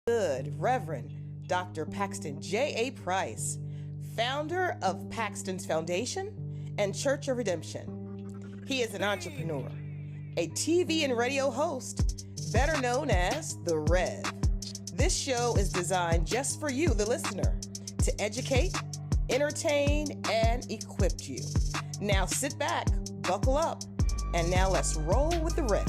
Good Reverend Dr. Paxton JAPrice, founder of Paxton's Foundation and Church of Redemption. He is an entrepreneur, a TV and radio host, better known as the Rev. This show is designed just for you, the listener, to educate, entertain, and equip you. Now sit back, buckle up, and now let's roll with the Rev.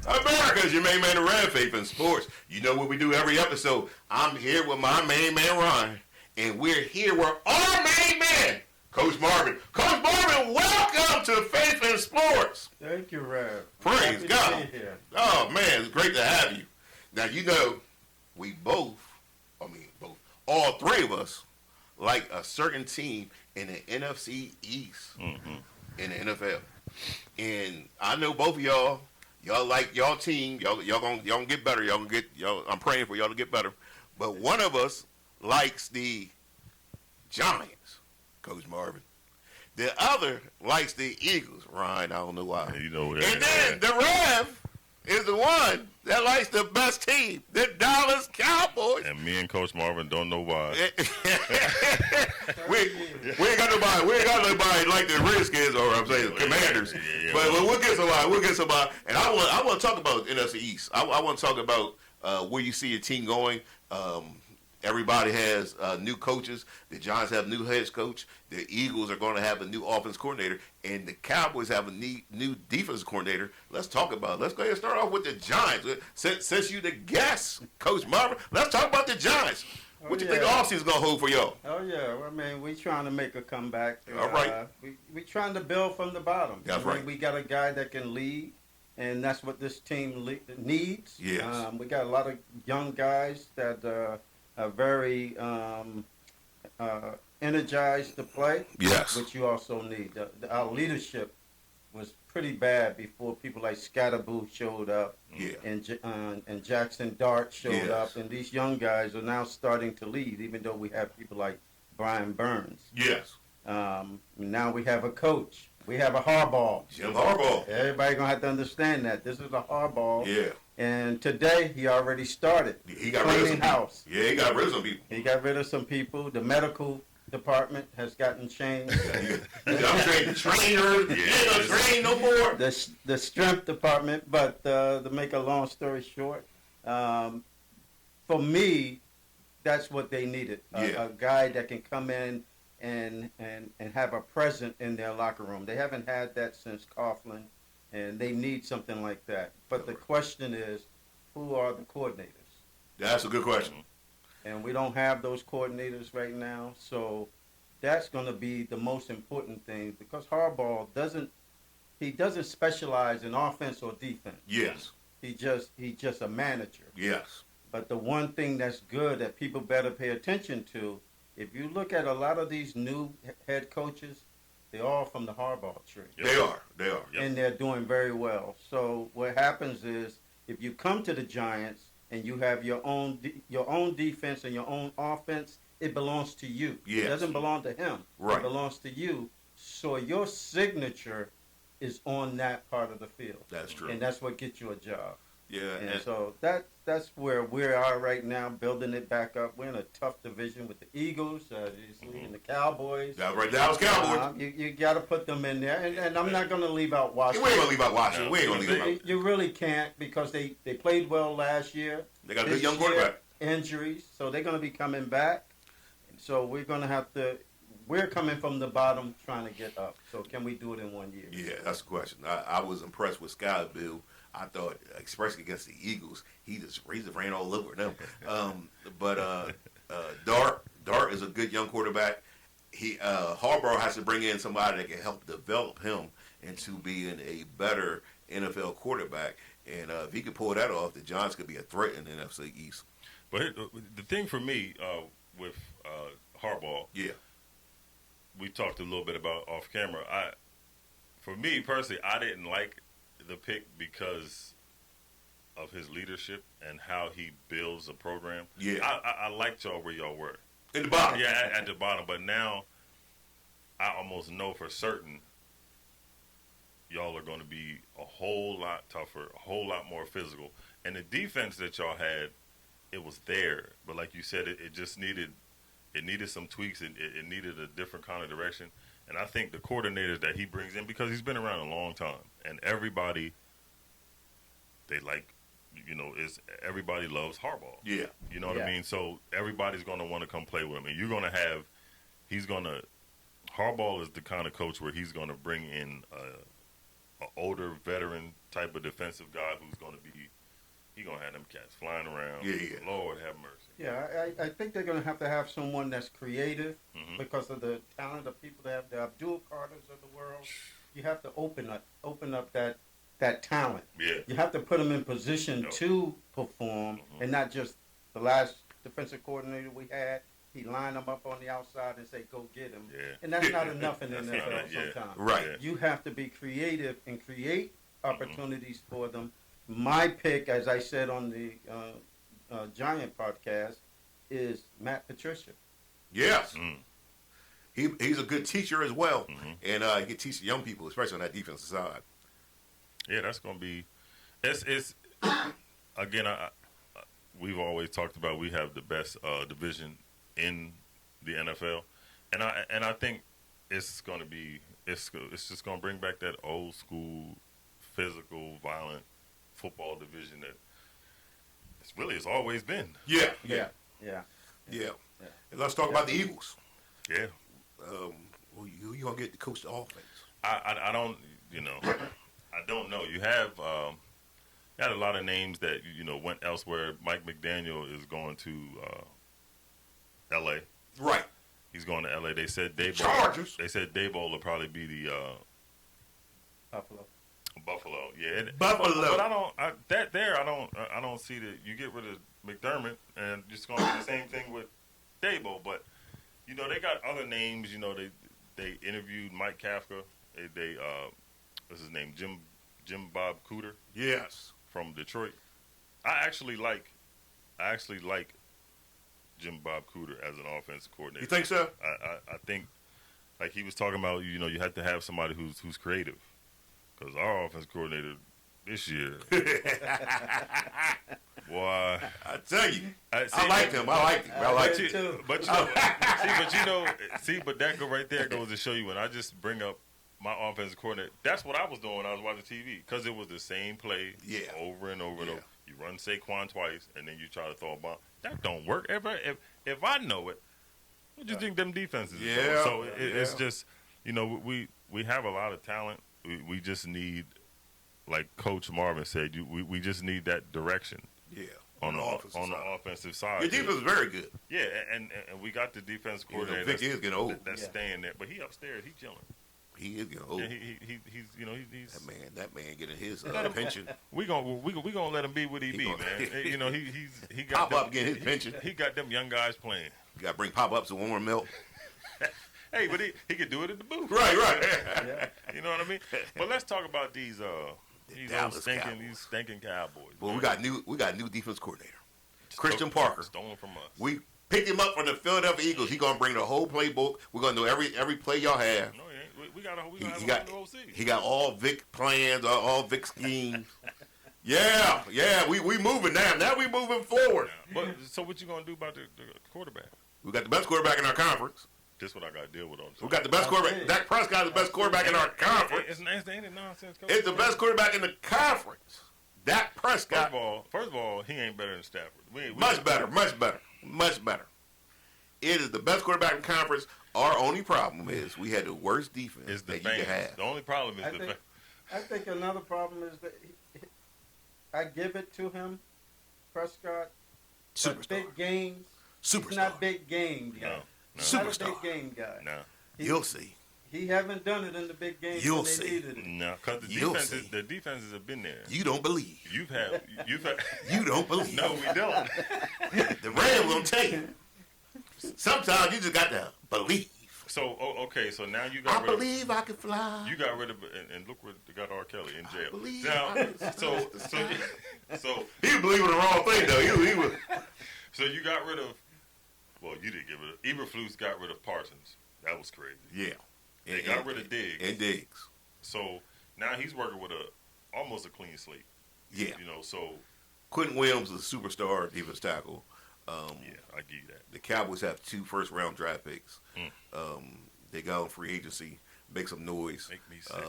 America's your main man, the Rev, Faith in Sports. You know what we do every episode. I'm here with my main man, Ryan, and we're here with our main man, Coach Marvin. Coach Marvin, welcome to Faith in Sports. Thank you, Rev. Praise God. To be here. Oh, man, it's great to have you. Now, you know, all three of us like a certain team in the NFC East in the NFL. And I know both of y'all like y'all team. Y'all gonna get better. I'm praying for y'all to get better. But one of us likes the Giants, Coach Marvin. The other likes the Eagles, Ryan. I don't know why. You know that. And then the Rev is the one that likes the best team, the Dallas Cowboys. And me and Coach Marvin don't know why. we ain't got nobody like the Redskins or I'm saying the Commanders. But we'll get somebody. And I want to talk about NFC East. I want to talk about where you see your team going. Everybody has new coaches. The Giants have a new head coach. The Eagles are going to have a new offense coordinator, and the Cowboys have a new defense coordinator. Let's talk about it. Let's go ahead and start off with the Giants. Since you the guest, Coach Marvin, let's talk about the Giants. What you think the offseason is going to hold for y'all? Oh, yeah. Well, I mean, we're trying to make a comeback. All right. We're trying to build from the bottom. That's right. We got a guy that can lead, and that's what this team needs. Yes. We got a lot of young guys that are very energized to play. Yes. Which you also need. Our leadership was pretty bad before people like Scatterboo showed up. Yeah. And Jackson Dart showed up. And these young guys are now starting to lead, even though we have people like Brian Burns. Yes. Now we have a coach. We have a Harbaugh. Jim Harbaugh. Everybody going to have to understand that. This is a Harbaugh. Yeah. And today, he already started. He got rid of some house. people. Yeah, he got rid of some people. He got rid of some people. The medical department has gotten changed. I'm trained trainer. Yeah, train no more. The strength department. But to make a long story short, for me, that's what they needed. A guy that can come in and have a presence in their locker room. They haven't had that since Coughlin, and they need something like that. But the question is, who are the coordinators? That's a good question. And we don't have those coordinators right now, so that's going to be the most important thing, because Harbaugh doesn't specialize in offense or defense. Yes. He's just a manager. Yes. But the one thing that's good that people better pay attention to, if you look at a lot of these new head coaches, they're all from the Harbaugh tree. They are. Yep. And they're doing very well. So what happens is, if you come to the Giants and you have your own defense and your own offense, it belongs to you. Yes. It doesn't belong to him. Right. It belongs to you. So your signature is on that part of the field. That's true. And that's what gets you a job. Yeah. And so that's where we are right now, building it back up. We're in a tough division with the Eagles, and the Cowboys. That's right, Dallas Cowboys. You got to put them in there, and I'm not going to leave out Washington. We ain't gonna leave out Washington. We ain't gonna leave out. You really can't, because they played well last year. They got a good young quarterback. Injuries, so they're going to be coming back. So we're going to have to. We're coming from the bottom, trying to get up. So can we do it in 1 year? Yeah, that's the question. I was impressed with Scott Bill. I thought, especially against the Eagles, he just ran all over them. But Dart is a good young quarterback. Harbaugh has to bring in somebody that can help develop him into being a better NFL quarterback. And if he could pull that off, the Giants could be a threat in the NFC East. But the thing for me with Harbaugh, we talked a little bit about off camera. For me personally, I didn't like the pick because of his leadership and how he builds a program. Yeah. I liked y'all where y'all were. In the bottom. Yeah, at the bottom. But now I almost know for certain y'all are going to be a whole lot tougher, a whole lot more physical. And the defense that y'all had, it was there. But like you said, it just needed some tweaks. It needed a different kind of direction. And I think the coordinators that he brings in, because he's been around a long time, and everybody, they like, everybody loves Harbaugh. Yeah. You know what I mean? So everybody's going to want to come play with him. And you're going to have, Harbaugh is the kind of coach where he's going to bring in an older veteran type of defensive guy who's going to be, he's going to have them cats flying around. Yeah. Lord have mercy. Yeah, I think they're going to have someone that's creative because of the talent of people that have the Abdul Carters of the world. You have to open up that talent. Yeah. You have to put them in position to perform, and not just the last defensive coordinator we had. He lined them up on the outside and say, "Go get him," and that's not enough in the NFL sometimes. Right. You have to be creative and create opportunities for them. My pick, as I said on the Giant podcast, is Matt Patricia. Yes. He's a good teacher as well, and he can teach young people, especially on that defensive side. Yeah, that's going to be. It's again. We've always talked about we have the best division in the NFL, and I think it's going to be. It's just going to bring back that old school, physical, violent football division that it's always been. Yeah. And let's talk about the Eagles. Yeah. You gonna get to coach the offense? I don't. I don't know. You have had a lot of names that went elsewhere. Mike McDaniel is going to L.A. Right. He's going to L.A. They said Daboll. Chargers. They said Daboll will probably be the Buffalo. Yeah. Buffalo. But I don't see that. You get rid of McDermott and just going to do the same thing with Daboll. But they got other names. They interviewed Mike Kafka. They what's his name? Jim Bob Cooter. Yes. From Detroit. I actually like Jim Bob Cooter as an offensive coordinator. You think so? I think, like he was talking about, you have to have somebody who's creative. Because our offensive coordinator this year, boy, I tell you, I liked him. I liked him too. But that right there goes to show you when I just bring up my offensive coordinator. That's what I was doing when I was watching TV because it was the same play over and over and over. You run Saquon twice and then you try to throw a bomb. That don't work. If I know it, what do you think them defenses? Yeah. So it's just we have a lot of talent. We just need, like Coach Marvin said, we just need that direction. Yeah. On the offensive side. Your defense is very good. Yeah, and we got the defense coordinator. Vic is getting old. That's staying there, but he upstairs, he chilling. He is getting old. Yeah, he's that man getting his pension. We gonna let him be what he be, man. He got Pop up getting his pension. He got them young guys playing. You got to bring Pop up some warm milk. Hey, but he could do it at the booth. Right. You know what I mean? But let's talk about these stinking Cowboys. Well, we got new defense coordinator, Christian Parker. Stolen from us. We picked him up from the Philadelphia Eagles. He's gonna bring the whole playbook. We're gonna know every play y'all have. No, he ain't. We got OC. He got all Vic plans, all Vic schemes. Yeah. We moving now. Now we moving forward. But so what you gonna do about the quarterback? We got the best quarterback in our conference. This is what I got to deal with. We got the best quarterback. Dak Prescott is the best quarterback in our conference. Ain't it nonsense, Coach? It's the best quarterback in the conference. Dak Prescott. First of all, he ain't better than Stafford. Much better. It is the best quarterback in the conference. Our only problem is we had the worst defense that you could have. The only problem is I think another problem is that I give it to him, Prescott. Superstar. Big games. Superstar. Not big game guy. No. Superstar. Not a big game guy. No. You'll see. He haven't done it in the big games. You'll when they see. needed it. No, because the defenses have been there. You don't believe. You've had. You don't believe. No, we don't. The Rams will tell you. Sometimes you just got to believe. So okay, so now you got. I believe I can fly. You got rid of and look where they got R. Kelly in jail. I believe now, so he was believing the wrong thing though. He was. So you got rid of. Well, you didn't get rid of. Eberflus got rid of Parsons. That was crazy. Yeah. They got rid of Diggs. And Diggs. So now he's working with almost a clean slate. Yeah. So Quentin Williams is a superstar defensive tackle. Yeah, I give you that. The Cowboys have 2 first-round draft picks. They got on free agency, make some noise. Make me sick.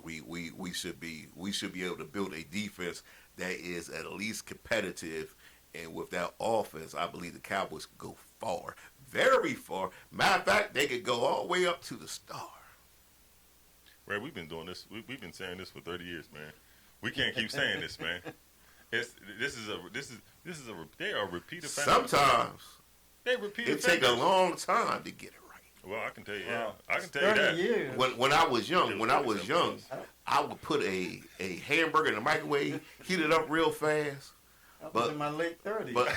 We should be able to build a defense that is at least competitive, and with that offense, I believe the Cowboys could go far, very far. Matter of fact, they could go all the way up to the star. Ray, we've been doing this. We've been saying this for 30 years, man. We can't keep saying this, man. They are repeat offenders. Sometimes they repeat it offenders. take a long time to get it right. Well, I can tell you, Wow. I can tell you that. Years. When I was young, I would put a hamburger in the microwave, heat it up real fast. I was in my late 30s. But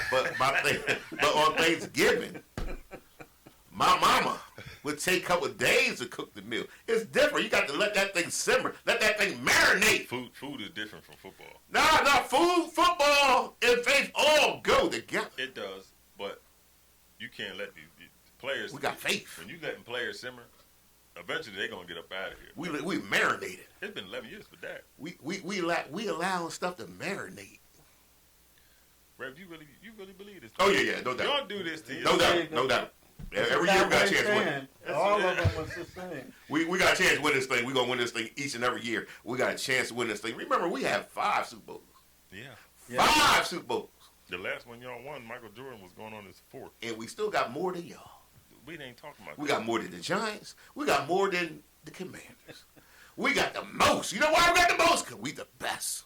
on Thanksgiving, my mama would take a couple of days to cook the meal. It's different. You got to let that thing simmer, let that thing marinate. Food is different from football. Food, football, and faith all go together. It does, but you can't let the players. We got faith. When you letting players simmer, eventually they're gonna get up out of here. We marinated. It's been 11 years for that. We allow stuff to marinate. Rev, you really believe this? Oh yeah, no doubt. Y'all do this to you. No doubt. Every year we got a chance to win. All of them was the same. We got a chance to win this thing. We're going to win this thing each and every year. We got a chance to win this thing. Remember, we have 5 Super Bowls. Yeah. 5 Super Bowls. The last one y'all won, Michael Jordan was going on his 4th. And we still got more than y'all. We ain't talking about We that. got more than the Giants. We got more than the Commanders. We got the most. You know why we got the most? Because we the best.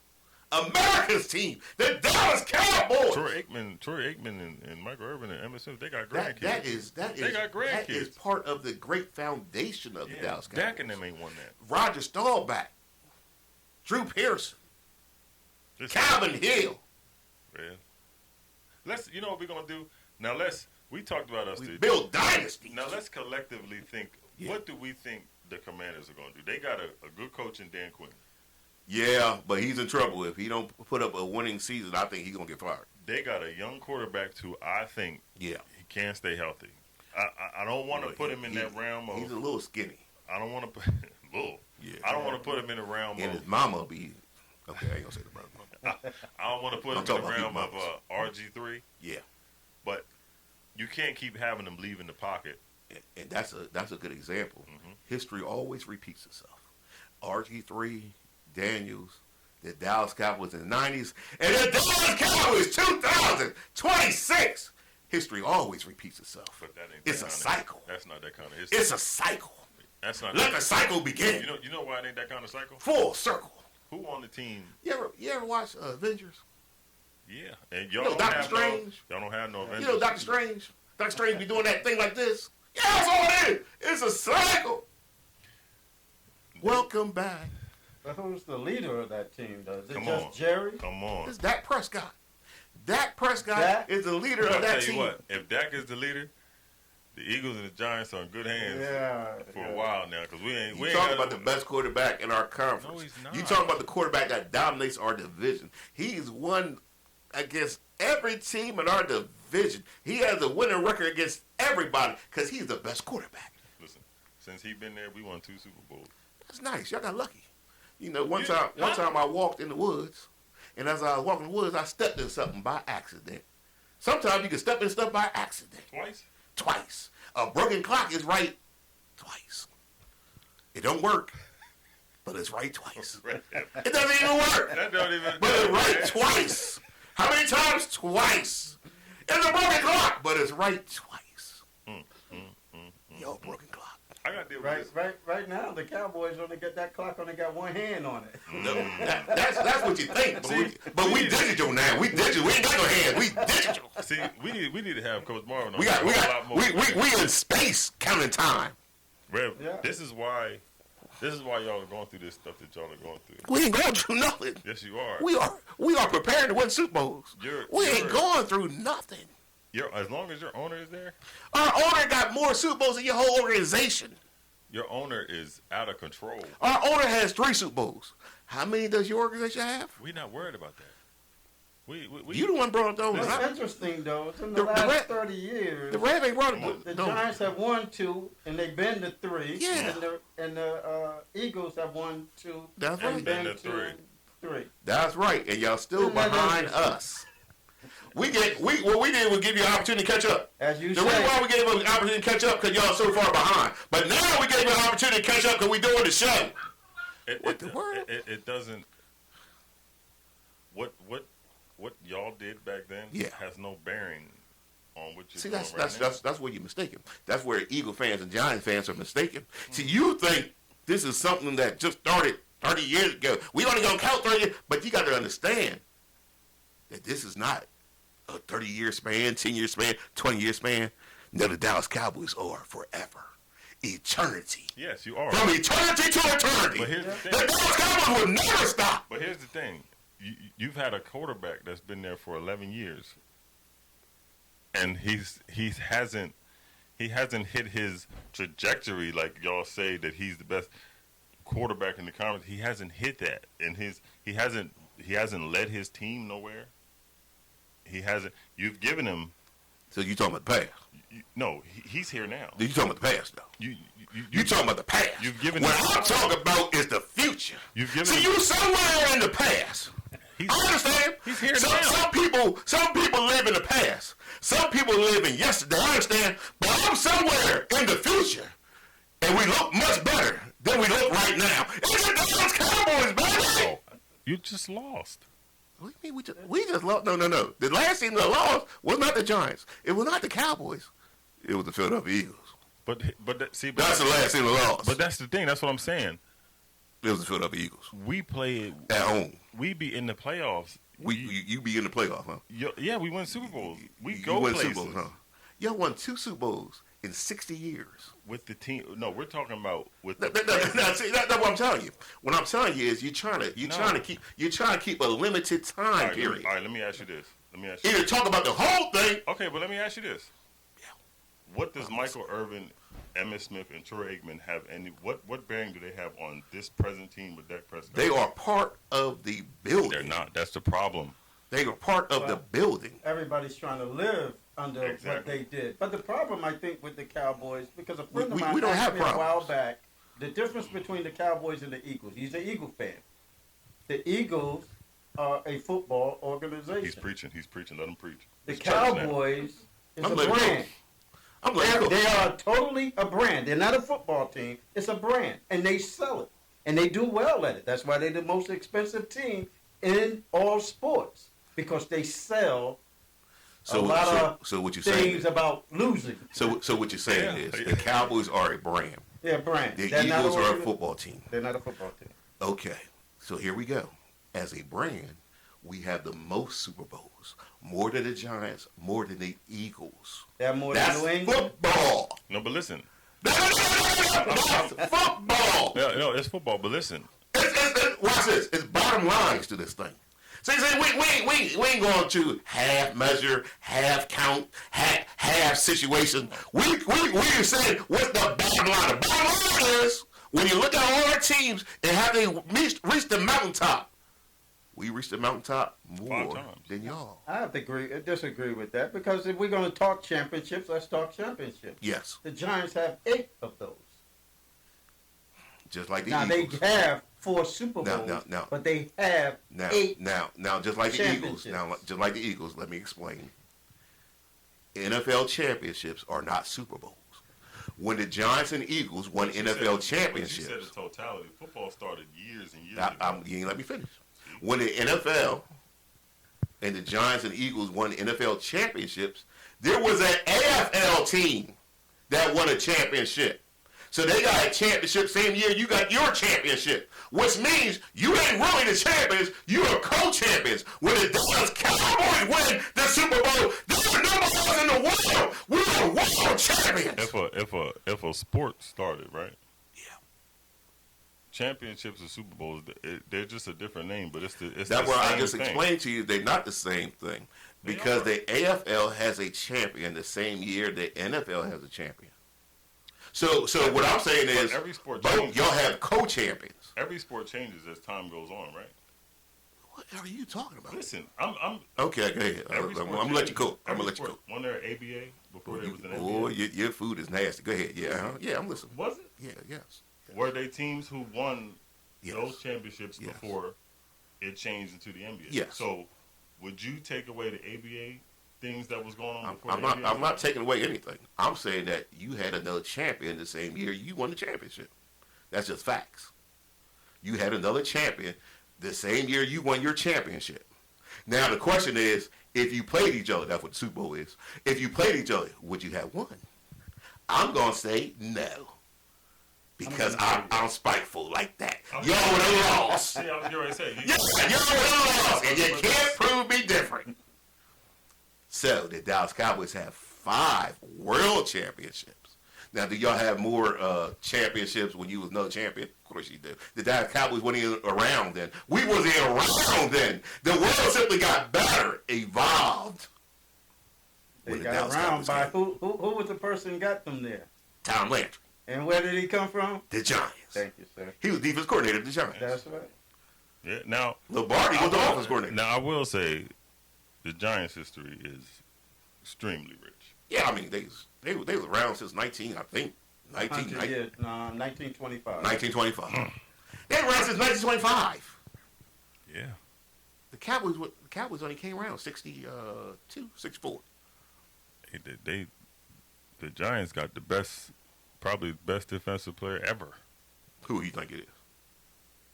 America's team, the Dallas Cowboys. Troy Aikman and Michael Irvin and Emmitt Smith, they got grandkids. They got grandkids. That is part of the great foundation of the Dallas Cowboys. Dak and them ain't won that. Roger Staubach, Drew Pearson, Calvin Hill. Yeah. You know what we're gonna do? Now we talked about us. We build dynasties. Now let's collectively think. Yeah. What do we think the Commanders are gonna do? They got a good coach in Dan Quinn. Yeah, but he's in trouble. If he don't put up a winning season, I think he's going to get fired. They got a young quarterback, too. I think he can't stay healthy. I don't want to put him in that realm of... He's a little skinny. I don't want to put... little. Yeah. I don't want to put him in the realm and of... his mama be... Okay, I ain't going to say the brother. I don't want to put him in the realm of RG3. Yeah. But you can't keep having him leaving the pocket. And that's a good example. Mm-hmm. History always repeats itself. RG3... Daniels, the Dallas Cowboys in the 90s, and the Dallas Cowboys 2026. History always repeats itself. But that ain't it's a cycle. That's not that kind of history. It's a cycle. That's not. Let the cycle begin. You know why it ain't that kind of cycle? Full circle. Who on the team? You ever watch Avengers? Yeah, and y'all don't Doctor have Strange. Y'all don't have no Avengers. You know Doctor Strange. Doctor Strange be doing that thing like this. Yeah, that's all it is. It's a cycle. Welcome back. But who's the leader of that team, though? Is it Come just on. Jerry? Come on. It's Dak Prescott. Dak Prescott is the leader of that team. What? If Dak is the leader, the Eagles and the Giants are in good hands for a while now. Because we ain't talking about the best quarterback in our conference. No, he's not. You talking about the quarterback that dominates our division. He's won against every team in our division. He has a winning record against everybody because he's the best quarterback. Listen, since he's been there, we won 2 Super Bowls. That's nice. Y'all got lucky. You know, one time I walked in the woods, and as I was walking in the woods, I stepped in something by accident. Sometimes you can step in stuff by accident. Twice. A broken clock is right twice. It don't work, but it's right twice. It doesn't even work. That don't even. But it's right twice. How many times? Twice. It's a broken clock, but it's right twice. Yo, broken clock. I got to deal with this. Right now, the Cowboys only got one hand on it. No, that's what you think. But we digital now. We digital. We ain't got no hands. We digital. See, we need to have Coach Marvin on. We in space counting time. Rev, this is why y'all are going through this stuff that y'all are going through. We ain't going through nothing. Yes, you are. We are preparing to win Super Bowls. We ain't going through nothing. As long as your owner is there. Our owner got more Super Bowls than your whole organization. Your owner is out of control. Our owner has 3 Super Bowls. How many does your organization have? We're not worried about that. You the one brought those. That's interesting, though. It's in the last 30 years. The Rev ain't brought them. The Giants have won 2, and they've been to 3. Yeah. And the Eagles have won 2. That's and right. been to to 3. That's right. And y'all still behind us. What we did was give you an opportunity to catch up. As you the reason why we gave you an opportunity to catch up because y'all so far behind. But now we gave you an opportunity to catch up because we doing the show. What the world? It doesn't. What y'all did back then has no bearing on what you're doing right now. That's where you're mistaken. That's where Eagle fans and Giant fans are mistaken. See, you think this is something that just started 30 years ago. We only gonna count 30 years, but you got to understand that this is not a 30-year span, 10-year span, 20-year span. No, the Dallas Cowboys are forever. Eternity. Yes, you are. From eternity to eternity. But here's the thing. The Dallas Cowboys will never stop. But here's the thing. You've had a quarterback that's been there for 11 years, and he hasn't hit his trajectory like y'all say that he's the best quarterback in the conference. He hasn't hit that, and he hasn't led his team nowhere. He hasn't. You've given him. So you talking about the past? No, he's here now. You talking about the past, though? You talking about the past? You've given. What I'm talking about is the future. You've given. See, you somewhere in the past. I understand. He's here now. Some people live in the past. Some people live in yesterday. I understand. But I'm somewhere in the future, and we look much better than we look right now. It's the Dallas Cowboys, baby. You just lost. What do you mean we just lost? No. The last team that lost was not the Giants. It was not the Cowboys. It was the Philadelphia Eagles. But that's the last team that lost. But that's the thing. That's what I'm saying. It was the Philadelphia Eagles. We play at home. We be in the playoffs. You be in the playoffs, huh? Yeah, we win Super Bowls. We you go win places. Super Bowls, huh? Y'all won 2 Super Bowls in 60 years. With the team. No, we're talking about with the see, that's what I'm telling you. What I'm telling you is you're trying to keep a limited time period. All right, let me ask you this. Either talk about the whole thing. Okay, but let me ask you this. Yeah. What does Michael Irvin, Emmitt Smith, and Troy Aikman have any? What bearing do they have on this present team with Dak Prescott? They are part of the building. They're not. That's the problem. They are part of the building. Everybody's trying to live under what they did. But the problem, I think, with the Cowboys, because a friend of mine asked me a while back, the difference between the Cowboys and the Eagles. He's an Eagle fan. The Eagles are a football organization. He's preaching. Let him preach. The Cowboys is a brand. They are totally a brand. They're not a football team. It's a brand. And they sell it. And they do well at it. That's why they're the most expensive team in all sports. Because they sell a lot of what you're things about losing. So what you're saying is the Cowboys are a brand. They're a brand. The Eagles are a football team. They're not a football team. Okay. So here we go. As a brand, we have the most Super Bowls. More than the Giants, more than the Eagles. That's New England? Football. No, but listen. That's football. No, it's football, but listen. Watch this. It's bottom lines to this thing. See, we ain't going to half measure, half count, half situation. We saying what's the bottom line. The bottom line is when you look at all our teams and how they reached the mountaintop. We reached the mountaintop more than y'all. I have to disagree with that because if we're going to talk championships, let's talk championships. Yes. The Giants have 8 of those. Just like the Eagles. Now they have 4 Super Bowls, but they have 8 Now, just like the Eagles. Now, just like the Eagles, let me explain. NFL championships are not Super Bowls. When the Giants and Eagles won NFL championships, you said the totality. Football started years and years ago. You ain't let me finish. When the NFL and the Giants and Eagles won NFL championships, there was an AFL team that won a championship. So they got a championship same year you got your championship, which means you ain't really the champions, you are co-champions. When the Dallas Cowboys win the Super Bowl, they're number 1 in the world. We are world champions. If a sport started, right? Yeah. Championships and Super Bowls, they're just a different name, but it's that's the why same I just thing. explained to you they're not the same thing because the AFL has a champion the same year the NFL has a champion. So what I'm saying is, every sport both y'all have co-champions. Every sport changes as time goes on, right? What are you talking about? Listen, I'm okay. Go ahead. I'm gonna let you cook. I'm gonna let you cook. Wasn't there an ABA before there was an NBA? Oh, your food is nasty. Go ahead. Yeah, yeah. I'm listening. Was it? Yeah, yes. Were they teams who won those championships before it changed into the NBA? Yes. So, would you take away the ABA things that was going on before I'm not taking away anything. I'm saying that you had another champion the same year you won the championship. That's just facts. You had another champion the same year you won your championship. Now the question is, if you played each other, that's what the Super Bowl is. If you played each other, would you have won? I'm gonna say no, because I'm spiteful like that. Y'all would have lost. See, I was getting ready to say. Y'all would have lost, and you can't prove me different. So the Dallas Cowboys have 5 world championships. Now, do y'all have more championships when you was another champion? Of course you do. The Dallas Cowboys weren't even around then. We wasn't even around then. The world simply got better, evolved. They got around by who was the person who got them there? Tom Landry. And where did he come from? The Giants. Thank you, sir. He was defense coordinator of the Giants. That's right. Yeah. Now, Lombardi was the offense coordinator. Now, I will say, the Giants' history is extremely rich. Yeah, I mean they was around since 1925. 1925. 1925. They were around since 1925. Yeah. The Cowboys only came around 62, 64. The Giants got the best, probably the best defensive player ever. Who do you think it is?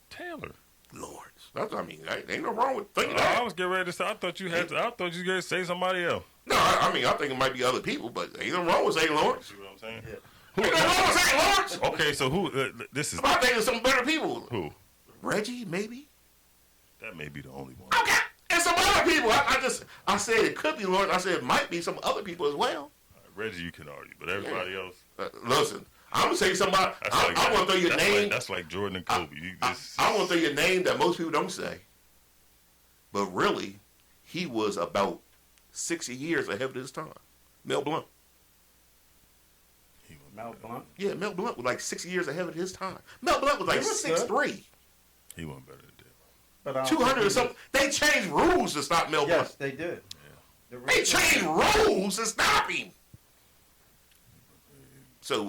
Taylor. Lawrence. That's, I mean, ain't no wrong with thinking I that. was getting ready to say. I thought you were going to say somebody else. No, I mean, I think it might be other people, but ain't no wrong with saying Lawrence. See what I'm saying? Yeah. Ain't no wrong with saying Lawrence. Okay, so who? This is. I'm thinking of some better people. Who? Reggie, maybe. That may be the only one. Okay, and some other people. I said it could be Lawrence. I said it might be some other people as well. Reggie, you can argue, but everybody else. Listen, I'm gonna say somebody. I want to throw your name. That's like Jordan and Kobe. I want to throw your name that most people don't say. But really, he was about 60 years ahead of his time. Mel Blount. Mel Blount? Yeah, Mel Blount was like 6 years ahead of his time. Mel Blount was like 6'3". He wasn't better than that. But 200 or something. They changed rules to stop Mel Blount. Yes, they did. Yeah. They changed rules to stop him. So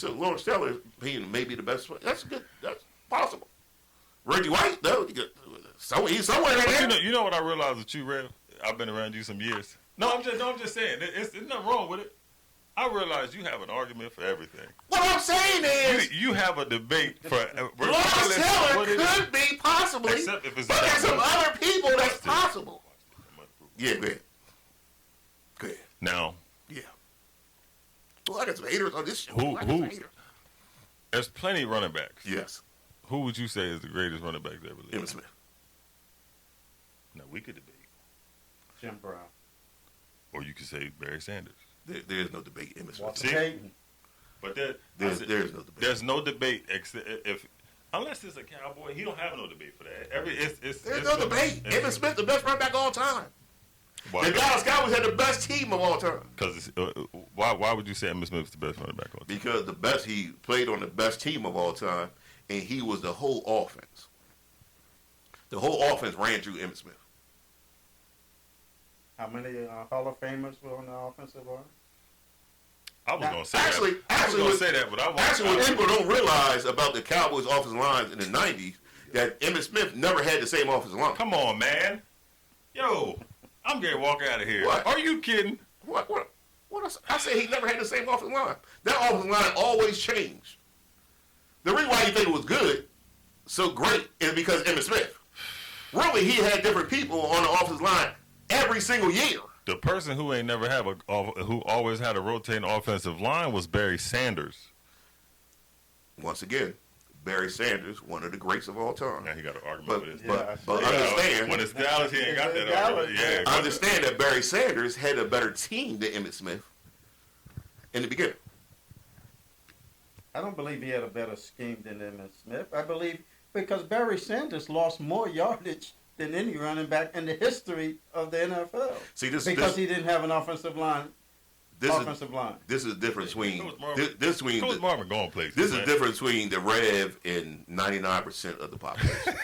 Lawrence Taylor being maybe the best player. That's good. That's possible. Reggie White, though, he's somewhere in there. You know what I realized with you, Rev? I've been around you some years. No, I'm just saying. There's nothing wrong with it. I realize you have an argument for everything. What I'm saying is, you have a debate for Lawrence Taylor could be possibly, except if it's but there's some other people that's possible. Yeah, go ahead. Go ahead. Now. Yeah. Well, I got some haters on this show. Who? There's plenty of running backs. Yes. Who would you say is the greatest running back ever lived? Emmitt Smith. Now, we could debate. Jim Brown. Or you could say Barry Sanders. There's no debate. Emmitt Smith. See? But there's no debate. There's no debate unless it's a Cowboy. He don't have no debate for that. There's no debate. Emmitt Smith, the best running back of all time. Why? The Dallas Cowboys had the best team of all time. Because why would you say Emmitt Smith is the best running back of all time? Because he played on the best team of all time, and he was the whole offense. The whole offense ran through Emmitt Smith. How many Hall of Famers were on the offensive line? I was going to say that. What people don't realize about the Cowboys' offensive lines in the 90s, that Emmitt Smith never had the same offensive line. Come on, man. Yo, I'm getting walk out of here. What? Are you kidding? What? I said he never had the same offensive line. That offensive line always changed. The reason why you think it was good, so great, is because Emmitt Smith. Really, he had different people on the offensive line every single year. The person who ain't never had who always had a rotating offensive line was Barry Sanders. Once again, Barry Sanders, one of the greats of all time. Now he got an argument with this. But understand, when it's Dallas, he ain't got that argument. Yeah, understand that Barry Sanders had a better team than Emmitt Smith in the beginning. I don't believe he had a better scheme than Emmitt Smith. I believe because Barry Sanders lost more yardage than any running back in the history of the NFL. See, because he didn't have an offensive line offensive line. This is the difference between Coach Marvin going places. This is the difference between the Rev and 99% of the population.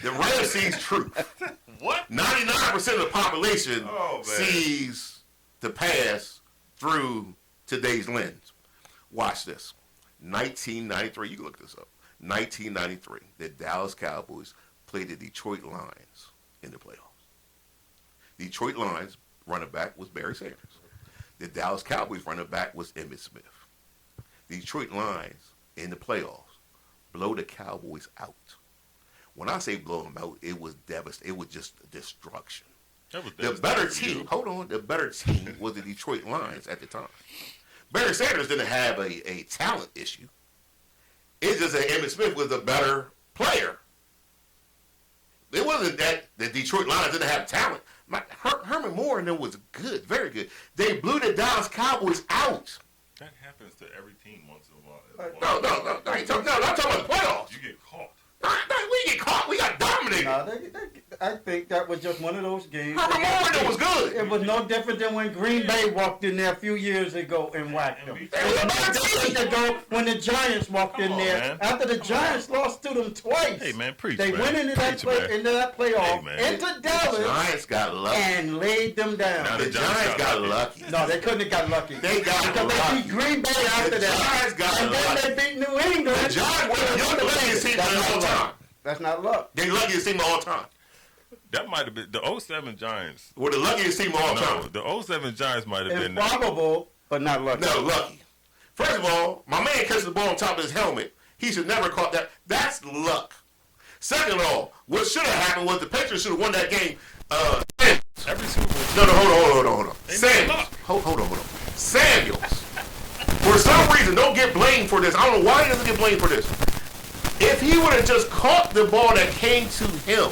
The Rev sees truth. What? 99% of the population sees the past through today's lens. Watch this. 1993. You can look this up. 1993. The Dallas Cowboys played the Detroit Lions in the playoffs. Detroit Lions running back was Barry Sanders. The Dallas Cowboys running back was Emmitt Smith. The Detroit Lions in the playoffs blow the Cowboys out. When I say blow them out, it was devastating. It was just destruction. The better team, the better team was the Detroit Lions at the time. Barry Sanders didn't have a talent issue. It's just that Emmitt Smith was a better player. It wasn't that the Detroit Lions didn't have talent. Herman Moore and them was good, very good. They blew the Dallas Cowboys out. That happens to every team once in a while. No, I'm talking about the playoffs. You get caught. We get caught. We got dominated. I think that was just one of those games. Herman Moore was good. It was no different than when Green Bay walked in there a few years ago and whacked them. It was no different ago when the Giants walked in there. Man. After the Giants lost to them twice. Hey, man, preach, They man. went into that playoff, into Dallas, The Giants got lucky. and laid them down. Now, the Giants got lucky. No, they couldn't have got lucky. They got because lucky. they beat Green Bay after The that. Giants got and lucky. then they beat New England. The Giants were the luckiest team of all time. That's not luck. They luckiest team of all time. That might have been the 07 Giants. Were the luckiest team of all time. The 07 Giants might have been Improbable, but not lucky. No, lucky. First of all, my man catches the ball on top of his helmet. He should never caught that. That's luck. Second of all, what should have happened was the Patriots should have won that game. every Super Bowl. No, hold on. Samuels. Hold on. Samuels. For some reason, don't get blamed for this. I don't know why he doesn't get blamed for this. If he would have just caught the ball that came to him,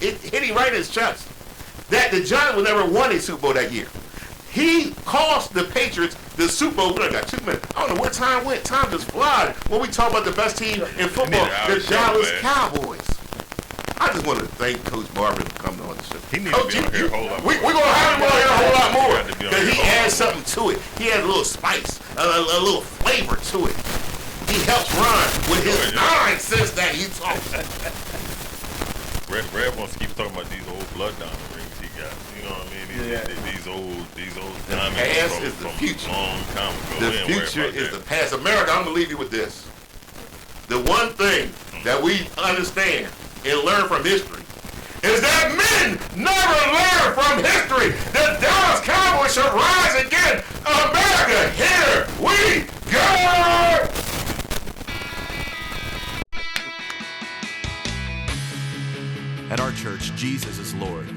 it hit him right in his chest, that the Giants would never won a Super Bowl that year. He cost the Patriots the Super Bowl. I got 2 minutes. I don't know where time went. Time just flies. When we talk about the best team in football, the Dallas Cowboys. I just want to thank Coach Marvin for coming on the show. He needs to be on here a whole lot more. We're going to have him on here a whole lot more. Because he adds something to it. He adds a little spice, a little flavor to it. He helps Ryan with his nonsense that he talks. Rev wants to keep talking about these old blood diamond rings he got. You know what I mean? These old diamonds past is the future. Long time ago. The future is the past. America, I'm going to leave you with this. The one thing that we understand and learn from history is that men never learn from history. The Dallas Cowboys should rise again. America, here we go! At our church, Jesus is Lord.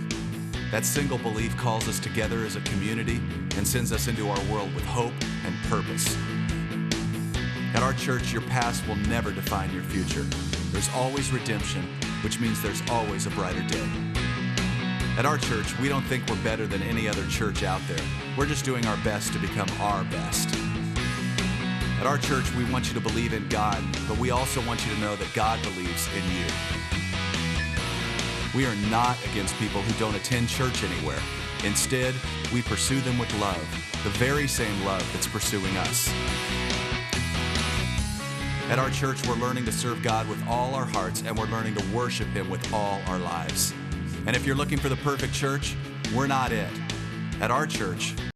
That single belief calls us together as a community and sends us into our world with hope and purpose. At our church, your past will never define your future. There's always redemption, which means there's always a brighter day. At our church, we don't think we're better than any other church out there. We're just doing our best to become our best. At our church, we want you to believe in God, but we also want you to know that God believes in you. We are not against people who don't attend church anywhere. Instead, we pursue them with love, the very same love that's pursuing us. At our church, we're learning to serve God with all our hearts, and we're learning to worship Him with all our lives. And if you're looking for the perfect church, we're not it. At our church,